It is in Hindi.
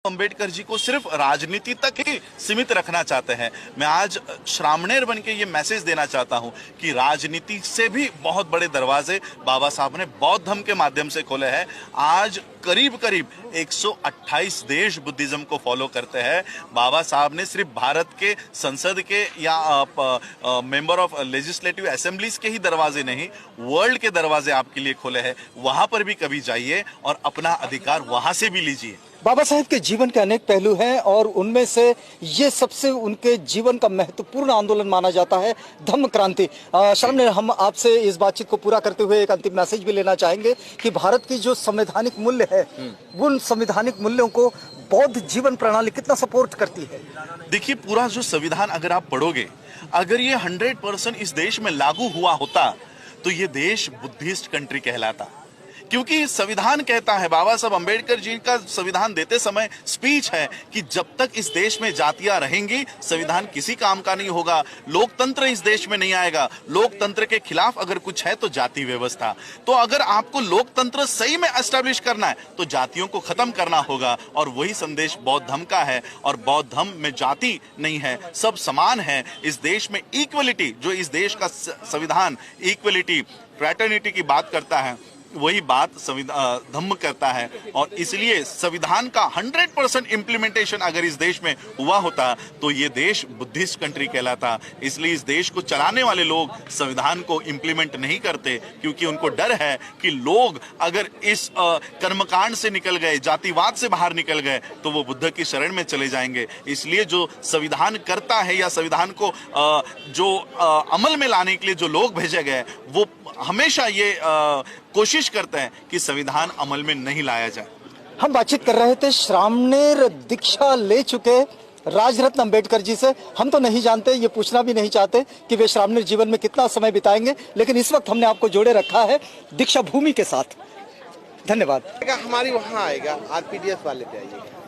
अंबेडकर जी को सिर्फ राजनीति तक ही सीमित रखना चाहते हैं। मैं आज श्रामणेर बन के ये मैसेज देना चाहता हूं कि राजनीति से भी बहुत बड़े दरवाजे बाबा साहब ने बौद्ध धर्म के माध्यम से खोले हैं। आज करीब करीब 128 देश बुद्धिज्म को फॉलो करते हैं। बाबा साहब ने सिर्फ भारत के संसद के या मेंबर ऑफ लेजिस्लेटिव असेंबलीज के ही दरवाजे नहीं, वर्ल्ड के दरवाजे आपके लिए खोले हैं। वहां पर भी कभी जाइए और अपना अधिकार वहां से भी लीजिए। बाबा साहेब के जीवन के अनेक पहलू हैं और उनमें से ये सबसे उनके जीवन का महत्वपूर्ण आंदोलन माना जाता है धम्म क्रांति। श्रामणेर, हम आपसे इस बातचीत को पूरा करते हुए एक अंतिम मैसेज भी लेना चाहेंगे कि भारत की जो संवैधानिक मूल्य है उन संवैधानिक मूल्यों को बौद्ध जीवन प्रणाली कितना सपोर्ट करती है। देखिए, पूरा जो संविधान अगर आप पढ़ोगे, अगर ये 100% इस देश में लागू हुआ होता तो ये देश बुद्धिस्ट कंट्री कहलाता। क्योंकि संविधान कहता है, बाबा साहब अंबेडकर जी का संविधान देते समय स्पीच है कि जब तक इस देश में जातियां रहेंगी संविधान किसी काम का नहीं होगा, लोकतंत्र इस देश में नहीं आएगा। लोकतंत्र के खिलाफ अगर कुछ है तो जाति व्यवस्था। तो अगर आपको लोकतंत्र सही में एस्टेब्लिश करना है तो जातियों को खत्म करना होगा, और वही संदेश बौद्ध धर्म का है। और बौद्ध धर्म में जाति नहीं है, सब समान है। इस देश में इक्वलिटी, जो इस देश का संविधान इक्वलिटी फ्रैटर्निटी की बात करता है, वही बात धम्म करता है। और इसलिए संविधान का 100% इम्प्लीमेंटेशन अगर इस देश में हुआ होता तो ये देश बुद्धिस्ट कंट्री कहलाता। इसलिए इस देश को चलाने वाले लोग संविधान को इम्प्लीमेंट नहीं करते, क्योंकि उनको डर है कि लोग अगर इस कर्मकांड से निकल गए, जातिवाद से बाहर निकल गए, तो वो बुद्ध की शरण में चले जाएंगे। इसलिए जो संविधान करता है या संविधान को जो अमल में लाने के लिए जो लोग भेजे गए, वो हमेशा ये कोशिश करते हैं कि संविधान अमल में नहीं लाया जाए। हम बातचीत कर रहे थे श्रामणेर दीक्षा ले चुके राजरत्न अंबेडकर जी से। हम तो नहीं जानते, ये पूछना भी नहीं चाहते कि वे श्रामणेर जीवन में कितना समय बिताएंगे, लेकिन इस वक्त हमने आपको जोड़े रखा है दीक्षा भूमि के साथ। धन्यवाद। हमारी वहाँ आएगा, आरपीडीएस वाले पे आइएगा।